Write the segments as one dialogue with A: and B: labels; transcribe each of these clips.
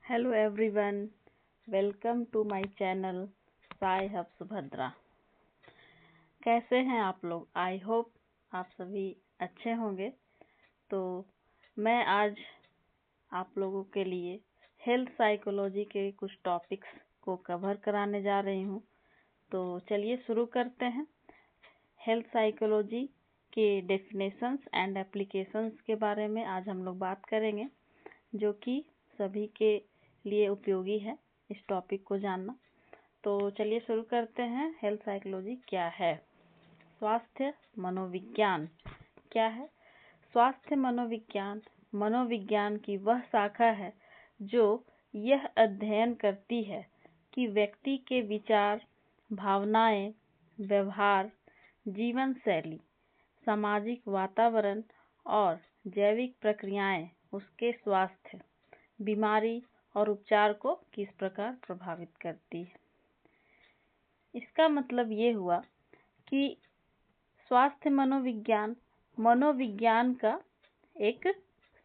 A: Hello everyone, welcome to my channel Sai hub Subhadra. कैसे हैं आप लोग? आई होप आप सभी अच्छे होंगे। तो मैं आज आप लोगों के लिए हेल्थ साइकोलॉजी के कुछ टॉपिक्स को कवर कराने जा रही हूं। तो चलिए शुरू करते हैं। हेल्थ साइकोलॉजी के डेफिनेशंस एंड एप्लीकेशंस के बारे में आज हम लोग बात करेंगे, जो कि सभी के लिए उपयोगी है इस टॉपिक को जानना। तो चलिए शुरू करते हैं। हेल्थ साइकोलॉजी क्या है? स्वास्थ्य मनोविज्ञान क्या है? स्वास्थ्य मनोविज्ञान मनोविज्ञान की वह शाखा है जो यह अध्ययन करती है कि व्यक्ति के विचार, भावनाएं, व्यवहार, जीवन शैली, सामाजिक वातावरण और जैविक प्रक्रियाएं उसके स्वास्थ्य, बीमारी और उपचार को किस प्रकार प्रभावित करती है। इसका मतलब ये हुआ कि स्वास्थ्य मनोविज्ञान मनोविज्ञान का एक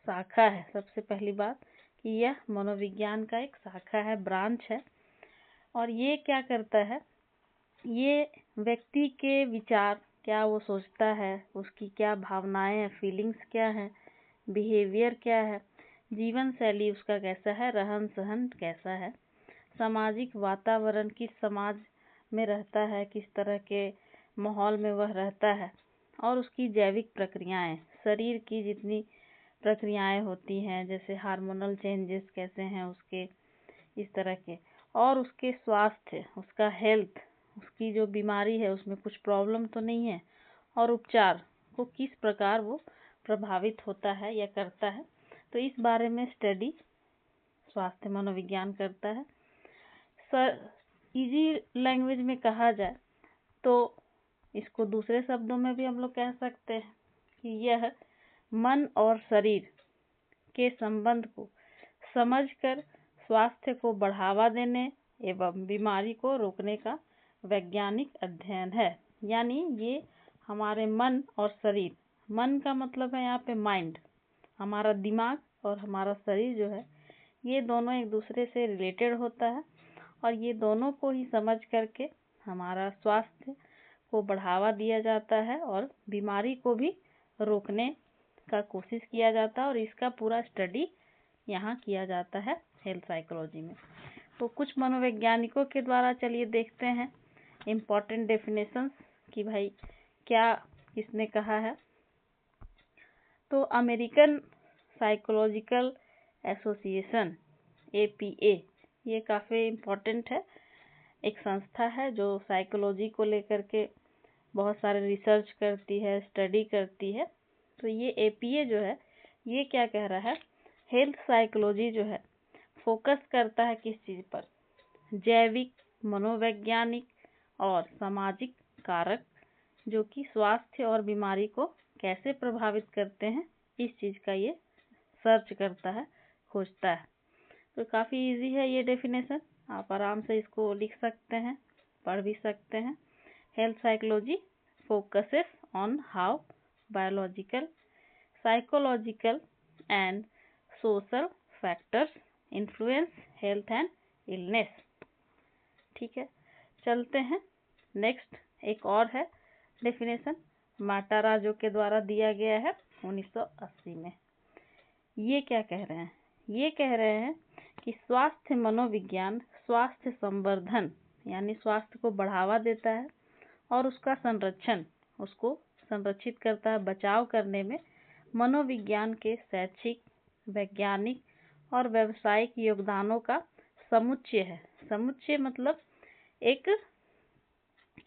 A: शाखा है। सबसे पहली बात कि यह मनोविज्ञान का एक शाखा है, ब्रांच है। और ये क्या करता है? ये व्यक्ति के विचार, क्या वो सोचता है, उसकी क्या भावनाएं हैं, फीलिंग्स क्या है, बिहेवियर क्या है, जीवन शैली उसका कैसा है, रहन सहन कैसा है, सामाजिक वातावरण किस समाज में रहता है, किस तरह के माहौल में वह रहता है, और उसकी जैविक प्रक्रियाएं, शरीर की जितनी प्रक्रियाएं होती हैं, जैसे हार्मोनल चेंजेस कैसे हैं उसके, इस तरह के, और उसके स्वास्थ्य, उसका हेल्थ, उसकी जो बीमारी है उसमें कुछ प्रॉब्लम तो नहीं है, और उपचार को किस प्रकार वो प्रभावित होता है या करता है। तो इस बारे में स्टडी स्वास्थ्य मनोविज्ञान करता है। इजी लैंग्वेज में कहा जाए तो इसको दूसरे शब्दों में भी हम लोग कह सकते हैं कि यह मन और शरीर के संबंध को समझकर स्वास्थ्य को बढ़ावा देने एवं बीमारी को रोकने का वैज्ञानिक अध्ययन है। यानी ये हमारे मन और शरीर, मन का मतलब है यहाँ पे माइंड, हमारा दिमाग, और हमारा शरीर जो है, ये दोनों एक दूसरे से रिलेटेड होता है, और ये दोनों को ही समझ करके हमारा स्वास्थ्य को बढ़ावा दिया जाता है और बीमारी को भी रोकने का कोशिश किया जाता है, और इसका पूरा स्टडी यहाँ किया जाता है हेल्थ साइकोलॉजी में। तो कुछ मनोवैज्ञानिकों के द्वारा चलिए देखते हैं इम्पोर्टेंट डेफिनेशंस कि भाई क्या किसने कहा है। तो अमेरिकन साइकोलॉजिकल एसोसिएशन APA, ये काफ़ी इम्पोर्टेंट है, एक संस्था है जो साइकोलॉजी को लेकर के बहुत सारे रिसर्च करती है, स्टडी करती है। तो ये APA जो है, ये क्या कह रहा है? हेल्थ साइकोलॉजी जो है फोकस करता है किस चीज़ पर? जैविक, मनोवैज्ञानिक और सामाजिक कारक जो कि स्वास्थ्य और बीमारी को कैसे प्रभावित करते हैं, इस चीज़ का ये सर्च करता है, खोजता है। तो काफ़ी इजी है ये डेफिनेशन, आप आराम से इसको लिख सकते हैं, पढ़ भी सकते हैं। Health psychology focuses on how biological, psychological and social factors influence health and illness. ठीक है, चलते हैं नेक्स्ट। एक और है डेफिनेशन, माटाराजो के द्वारा दिया गया है 1980 में। ये क्या कह रहे हैं? ये कह रहे हैं कि स्वास्थ्य मनोविज्ञान स्वास्थ्य संवर्धन, यानी स्वास्थ्य को बढ़ावा देता है और उसका संरक्षण, उसको संरक्षित करता है, बचाव करने में मनोविज्ञान के शैक्षिक, वैज्ञानिक और व्यावसायिक योगदानों का समुच्चय है। समुच्चय मतलब एक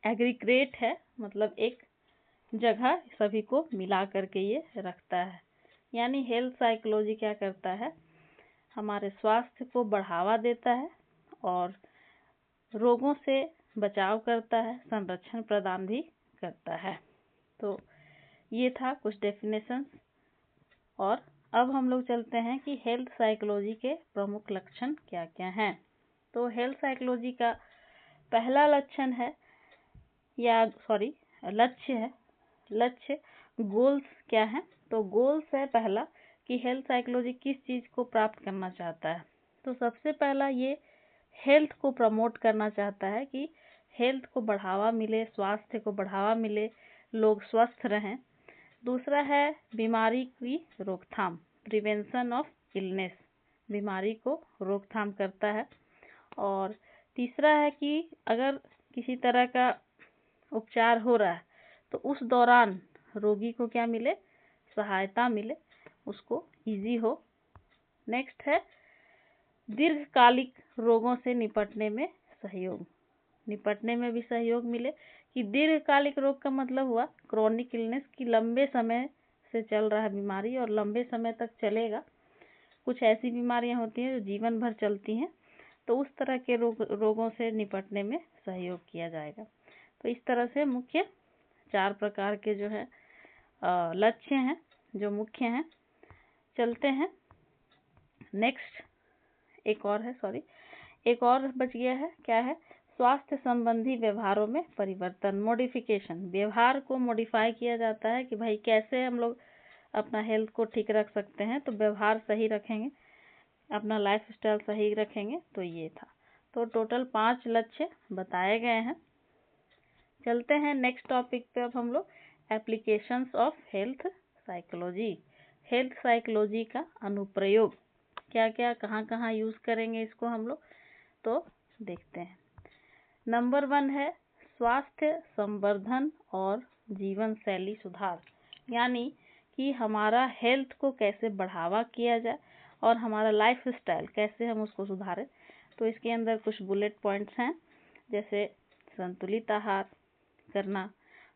A: एग्रीगेट है, मतलब एक जगह सभी को मिला करके ये रखता है। यानी हेल्थ साइकोलॉजी क्या करता है? हमारे स्वास्थ्य को बढ़ावा देता है और रोगों से बचाव करता है, संरक्षण प्रदान भी करता है। तो ये था कुछ डेफिनेशंस। और अब हम लोग चलते हैं कि हेल्थ साइकोलॉजी के प्रमुख लक्षण क्या क्या हैं। तो हेल्थ साइकोलॉजी का पहला लक्षण है, या सॉरी लक्ष्य है, लक्ष्य गोल्स क्या है? तो गोल्स है पहला कि हेल्थ साइकोलॉजी किस चीज़ को प्राप्त करना चाहता है। तो सबसे पहला ये हेल्थ को प्रमोट करना चाहता है कि हेल्थ को बढ़ावा मिले, स्वास्थ्य को बढ़ावा मिले, लोग स्वस्थ रहें। दूसरा है बीमारी की रोकथाम, प्रिवेंशन ऑफ इलनेस, बीमारी को रोकथाम करता है। और तीसरा है कि अगर किसी तरह का उपचार हो रहा है तो उस दौरान रोगी को क्या मिले, सहायता मिले, उसको इजी हो। नेक्स्ट है दीर्घकालिक रोगों से निपटने में सहयोग, निपटने में भी सहयोग मिले। कि दीर्घकालिक रोग का मतलब हुआ क्रोनिक इलनेस, की लंबे समय से चल रहा है बीमारी और लंबे समय तक चलेगा। कुछ ऐसी बीमारियां होती हैं जो जीवन भर चलती हैं, तो उस तरह के रोगों से निपटने में सहयोग किया जाएगा। तो इस तरह से मुख्य 4 प्रकार के जो है लक्ष्य हैं जो मुख्य हैं। चलते हैं नेक्स्ट, एक और बच गया है, क्या है, स्वास्थ्य संबंधी व्यवहारों में परिवर्तन, मॉडिफिकेशन। व्यवहार को मॉडिफाई किया जाता है कि भाई कैसे हम लोग अपना हेल्थ को ठीक रख सकते हैं, तो व्यवहार सही रखेंगे, अपना लाइफ स्टाइल सही रखेंगे। तो ये था, तो टोटल 5 लक्ष्य बताए गए हैं। चलते हैं नेक्स्ट टॉपिक पे। अब हम लोग applications of health psychology, health psychology का अनुप्रयोग क्या क्या, कहाँ कहाँ यूज करेंगे इसको हम लोग, तो देखते हैं। नंबर 1 है स्वास्थ्य संवर्धन और जीवन शैली सुधार, यानी कि हमारा हेल्थ को कैसे बढ़ावा किया जाए और हमारा लाइफ स्टाइल कैसे हम उसको सुधारें। तो इसके अंदर कुछ बुलेट पॉइंट्स हैं, जैसे संतुलित आहार करना,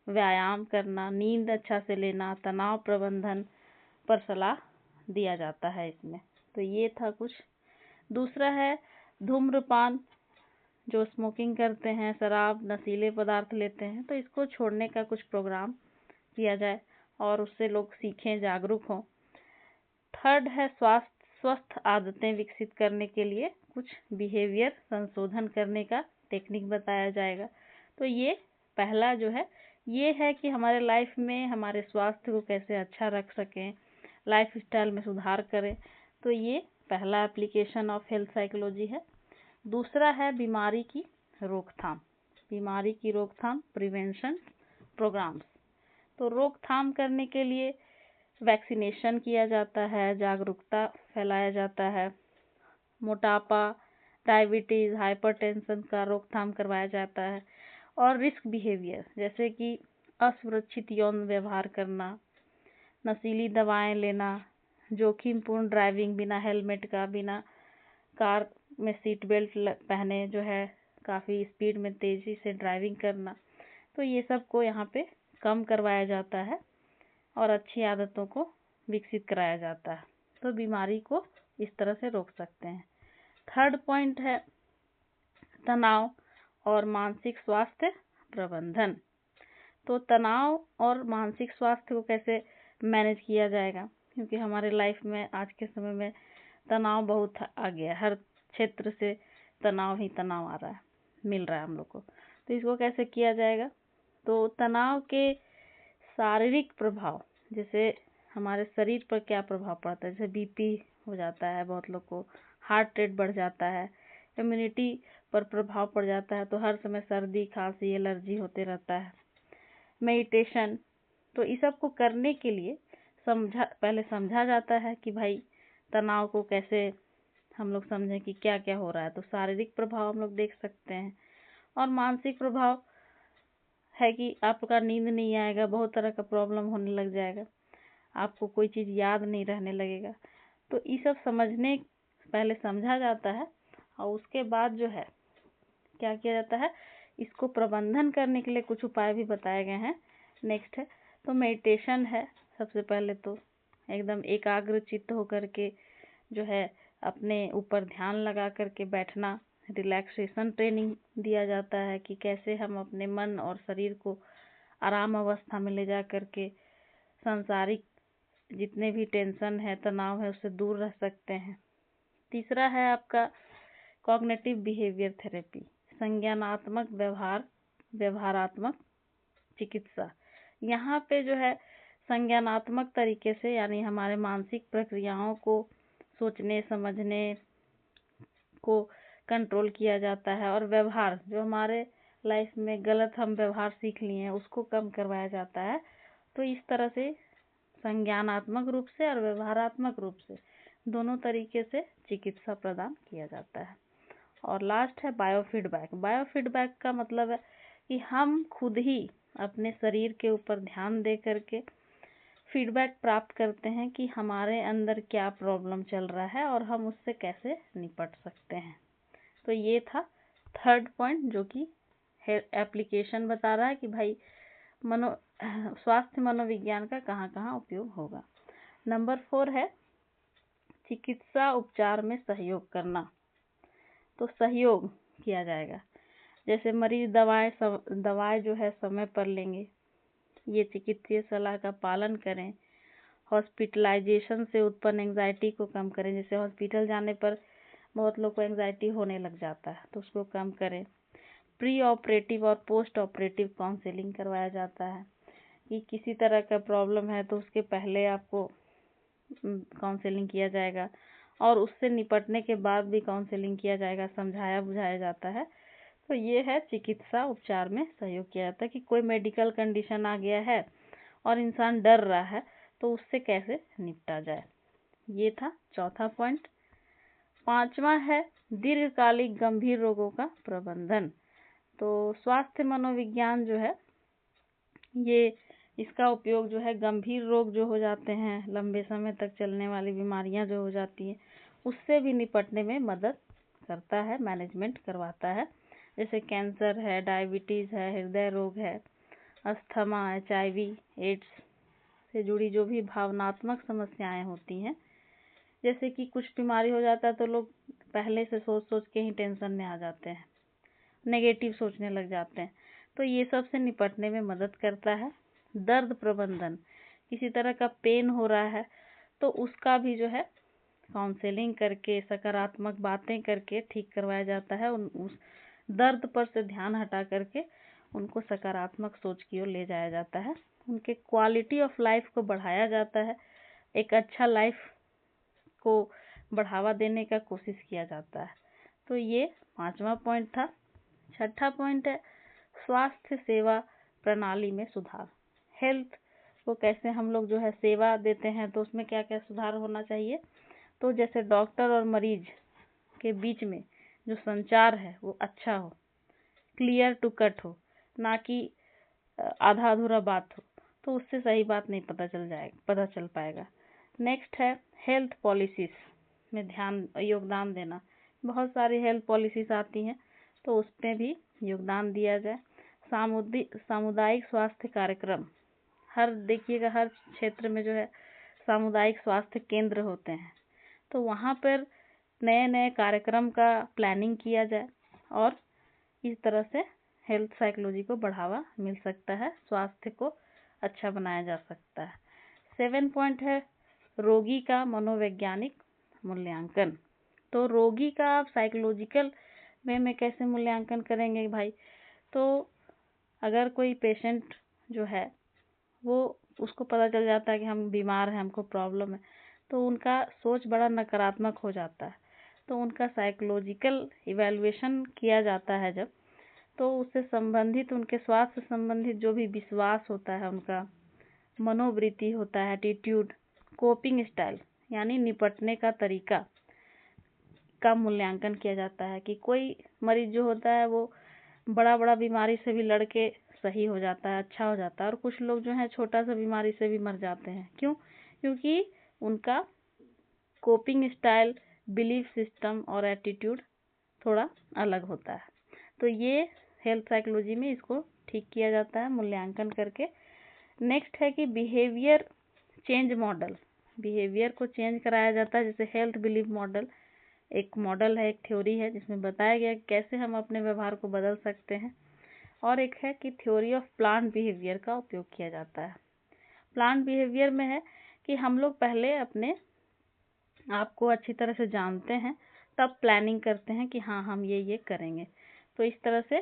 A: व्यायाम करना, नींद अच्छा से लेना, तनाव प्रबंधन पर सलाह दिया जाता है इसमें। तो ये था कुछ। दूसरा है धूम्रपान, जो स्मोकिंग करते हैं, शराब, नशीले पदार्थ लेते हैं, तो इसको छोड़ने का कुछ प्रोग्राम किया जाए और उससे लोग सीखें, जागरूक हों। थर्ड है स्वस्थ आदतें विकसित करने के लिए कुछ बिहेवियर संशोधन करने का टेक्निक बताया जाएगा। तो ये पहला जो है ये है कि हमारे लाइफ में हमारे स्वास्थ्य को कैसे अच्छा रख सकें, लाइफ स्टाइल में सुधार करें। तो ये पहला एप्लीकेशन ऑफ हेल्थ साइकोलॉजी है। दूसरा है बीमारी की रोकथाम, बीमारी की रोकथाम, प्रिवेंशन प्रोग्राम्स। तो रोकथाम करने के लिए वैक्सीनेशन किया जाता है, जागरूकता फैलाया जाता है, मोटापा, डायबिटीज, हाइपरटेंशन का रोकथाम करवाया जाता है। और रिस्क बिहेवियर, जैसे कि असुरक्षित यौन व्यवहार करना, नशीली दवाएं लेना, जोखिमपूर्ण ड्राइविंग बिना हेलमेट का, बिना कार में सीट बेल्ट पहने जो है काफ़ी स्पीड में तेज़ी से ड्राइविंग करना। तो ये सब को यहाँ पे कम करवाया जाता है और अच्छी आदतों को विकसित कराया जाता है। तो बीमारी को इस तरह से रोक सकते हैं। थर्ड पॉइंट है तनाव और मानसिक स्वास्थ्य प्रबंधन। तो तनाव और मानसिक स्वास्थ्य को कैसे मैनेज किया जाएगा, क्योंकि हमारे लाइफ में आज के समय में तनाव बहुत आ गया, हर क्षेत्र से तनाव ही तनाव आ रहा है, मिल रहा है हम लोग को। तो इसको कैसे किया जाएगा, तो तनाव के शारीरिक प्रभाव, जैसे हमारे शरीर पर क्या प्रभाव पड़ता है, जैसे बीपी हो जाता है बहुत लोग को, हार्ट रेट बढ़ जाता है, इम्यूनिटी पर प्रभाव पड़ जाता है, तो हर समय सर्दी, खांसी, एलर्जी होते रहता है। मेडिटेशन, तो इस सब को करने के लिए पहले समझा जाता है कि भाई तनाव को कैसे हम लोग समझें कि क्या क्या हो रहा है। तो शारीरिक प्रभाव हम लोग देख सकते हैं। और मानसिक प्रभाव है कि आपका नींद नहीं आएगा, बहुत तरह का प्रॉब्लम होने लग जाएगा, आपको कोई चीज़ याद नहीं रहने लगेगा। तो ये सब समझने पहले समझा जाता है और उसके बाद जो है क्या किया जाता है, इसको प्रबंधन करने के लिए कुछ उपाय भी बताए गए हैं। नेक्स्ट है तो मेडिटेशन है। सबसे पहले तो एकदम एकाग्र चित्त होकर के जो है अपने ऊपर ध्यान लगा करके बैठना, रिलैक्सेशन ट्रेनिंग दिया जाता है कि कैसे हम अपने मन और शरीर को आराम अवस्था में ले जा करके सांसारिक जितने भी टेंशन है, तनाव है, उससे दूर रह सकते हैं। तीसरा है आपका कॉग्निटिव बिहेवियर थेरेपी, संज्ञानात्मक व्यवहारात्मक चिकित्सा। यहाँ पे जो है संज्ञानात्मक तरीके से, यानी हमारे मानसिक प्रक्रियाओं को सोचने समझने को कंट्रोल किया जाता है, और व्यवहार, जो हमारे लाइफ में गलत हम व्यवहार सीख लिए हैं उसको कम करवाया जाता है। तो इस तरह से संज्ञानात्मक रूप से और व्यवहारात्मक रूप से दोनों तरीके से चिकित्सा प्रदान किया जाता है। और लास्ट है बायोफीडबैक। बायोफीडबैक का मतलब है कि हम खुद ही अपने शरीर के ऊपर ध्यान दे करके फीडबैक प्राप्त करते हैं कि हमारे अंदर क्या प्रॉब्लम चल रहा है और हम उससे कैसे निपट सकते हैं। तो ये था थर्ड पॉइंट, जो कि एप्लीकेशन बता रहा है कि भाई स्वास्थ्य मनोविज्ञान का कहाँ कहाँ उपयोग होगा। नंबर 4 है चिकित्सा उपचार में सहयोग करना। तो सहयोग किया जाएगा, जैसे मरीज दवाएं जो है समय पर लेंगे, ये चिकित्सीय सलाह का पालन करें, हॉस्पिटलाइजेशन से उत्पन्न एंजाइटी को कम करें, जैसे हॉस्पिटल जाने पर बहुत लोग को एंजाइटी होने लग जाता है तो उसको कम करें। प्री ऑपरेटिव और पोस्ट ऑपरेटिव काउंसलिंग करवाया जाता है कि किसी तरह का प्रॉब्लम है तो उसके पहले आपको काउंसलिंग किया जाएगा और उससे निपटने के बाद भी काउंसलिंग किया जाएगा, समझाया बुझाया जाता है। तो ये है चिकित्सा उपचार में सहयोग किया जाता है कि कोई मेडिकल कंडीशन आ गया है और इंसान डर रहा है तो उससे कैसे निपटा जाए। ये था चौथा पॉइंट। पांचवा है दीर्घकालिक गंभीर रोगों का प्रबंधन। तो स्वास्थ्य मनोविज्ञान जो है ये इसका उपयोग जो है गंभीर रोग जो हो जाते हैं, लंबे समय तक चलने वाली बीमारियां जो हो जाती हैं, उससे भी निपटने में मदद करता है, मैनेजमेंट करवाता है। जैसे कैंसर है, डायबिटीज़ है, हृदय रोग है, अस्थमा, HIV, एड्स से जुड़ी जो भी भावनात्मक समस्याएं होती हैं, जैसे कि कुछ बीमारी हो जाता है तो लोग पहले से सोच सोच के ही टेंशन में आ जाते हैं, नेगेटिव सोचने लग जाते हैं, तो ये सब से निपटने में मदद करता है। दर्द प्रबंधन, किसी तरह का पेन हो रहा है तो उसका भी जो है काउंसलिंग करके सकारात्मक बातें करके ठीक करवाया जाता है। उस दर्द पर से ध्यान हटा करके उनको सकारात्मक सोच की ओर ले जाया जाता है, उनके क्वालिटी ऑफ लाइफ को बढ़ाया जाता है, एक अच्छा लाइफ को बढ़ावा देने का कोशिश किया जाता है। तो ये पांचवा पॉइंट था। छठा पॉइंट है स्वास्थ्य सेवा प्रणाली में सुधार। हेल्थ को कैसे हम लोग जो है सेवा देते हैं तो उसमें क्या क्या सुधार होना चाहिए। तो जैसे डॉक्टर और मरीज के बीच में जो संचार है वो अच्छा हो, क्लियर टू कट हो, ना कि आधा अधूरा बात हो, तो उससे सही बात नहीं पता चल पाएगा। नेक्स्ट है हेल्थ पॉलिसीज में योगदान देना। बहुत सारी हेल्थ पॉलिसीज आती हैं तो उसमें भी योगदान दिया जाए। सामुदायिक स्वास्थ्य कार्यक्रम, देखिएगा हर क्षेत्र में जो है सामुदायिक स्वास्थ्य केंद्र होते हैं, तो वहाँ पर नए नए कार्यक्रम का प्लानिंग किया जाए और इस तरह से हेल्थ साइकोलॉजी को बढ़ावा मिल सकता है, स्वास्थ्य को अच्छा बनाया जा सकता है। 7 पॉइंट है रोगी का मनोवैज्ञानिक मूल्यांकन। तो रोगी का आप साइकोलॉजिकल वे में कैसे मूल्यांकन करेंगे भाई। तो अगर कोई पेशेंट जो है वो उसको पता चल जाता है कि हम बीमार हैं, हमको प्रॉब्लम है, तो उनका सोच बड़ा नकारात्मक हो जाता है, तो उनका साइकोलॉजिकल इवैल्यूएशन किया जाता है जब, तो उससे संबंधित उनके स्वास्थ्य से संबंधित जो भी विश्वास होता है, उनका मनोवृत्ति होता है, एटीट्यूड, कोपिंग स्टाइल यानी निपटने का तरीका का मूल्यांकन किया जाता है कि कोई मरीज जो होता है वो बड़ा बीमारी से भी लड़के सही हो जाता है, अच्छा हो जाता है, और कुछ लोग जो है छोटा सा बीमारी से भी मर जाते हैं। क्यों? क्योंकि उनका कोपिंग स्टाइल, बिलीफ सिस्टम और एटीट्यूड थोड़ा अलग होता है। तो ये हेल्थ साइकोलॉजी में इसको ठीक किया जाता है मूल्यांकन करके। नेक्स्ट है कि बिहेवियर चेंज मॉडल, बिहेवियर को चेंज कराया जाता है। जैसे हेल्थ बिलीफ मॉडल एक मॉडल है, एक थ्योरी है जिसमें बताया गया कि कैसे हम अपने व्यवहार को बदल सकते हैं। और एक है कि थ्योरी ऑफ प्लांट बिहेवियर का उपयोग किया जाता है। प्लांट बिहेवियर में है कि हम लोग पहले अपने आप को अच्छी तरह से जानते हैं, तब प्लानिंग करते हैं कि हाँ हम ये करेंगे। तो इस तरह से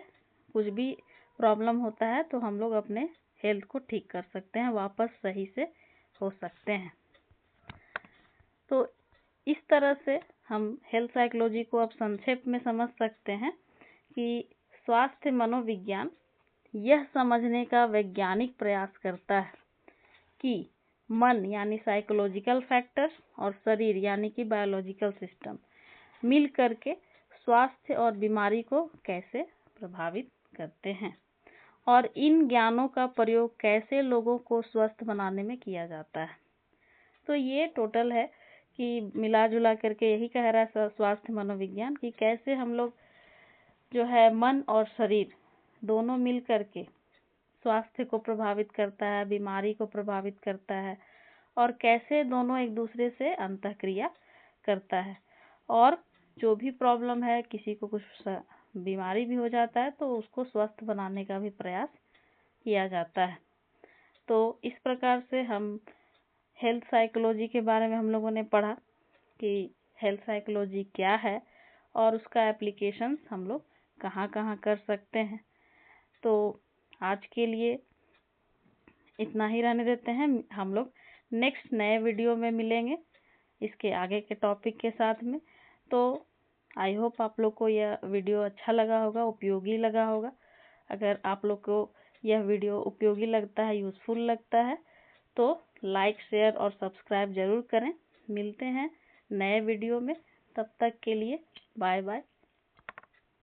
A: कुछ भी प्रॉब्लम होता है तो हम लोग अपने हेल्थ को ठीक कर सकते हैं, वापस सही से हो सकते हैं। तो इस तरह से हम हेल्थ साइकोलॉजी को अब संक्षेप में समझ सकते हैं कि स्वास्थ्य मनोविज्ञान यह समझने का वैज्ञानिक प्रयास करता है कि मन यानी साइकोलॉजिकल फैक्टर और शरीर यानी कि बायोलॉजिकल सिस्टम मिल करके स्वास्थ्य और बीमारी को कैसे प्रभावित करते हैं और इन ज्ञानों का प्रयोग कैसे लोगों को स्वस्थ बनाने में किया जाता है। तो ये टोटल है कि मिला जुला करके यही कह रहा है स्वास्थ्य मनोविज्ञान कि कैसे हम लोग जो है मन और शरीर दोनों मिल करके स्वास्थ्य को प्रभावित करता है, बीमारी को प्रभावित करता है और कैसे दोनों एक दूसरे से अंतःक्रिया करता है। और जो भी प्रॉब्लम है, किसी को कुछ बीमारी भी हो जाता है तो उसको स्वस्थ बनाने का भी प्रयास किया जाता है। तो इस प्रकार से हम हेल्थ साइकोलॉजी के बारे में हम लोगों ने पढ़ा कि हेल्थ साइकोलॉजी क्या है और उसका एप्लीकेशन हम लोग कहाँ कहाँ कर सकते हैं। तो आज के लिए इतना ही रहने देते हैं। हम लोग नेक्स्ट नए वीडियो में मिलेंगे इसके आगे के टॉपिक के साथ में। तो आई होप आप लोग को यह वीडियो अच्छा लगा होगा, उपयोगी लगा होगा। अगर आप लोग को यह वीडियो उपयोगी लगता है, यूज़फुल लगता है तो लाइक, शेयर और सब्सक्राइब जरूर करें। मिलते हैं नए वीडियो में, तब तक के लिए बाय बाय।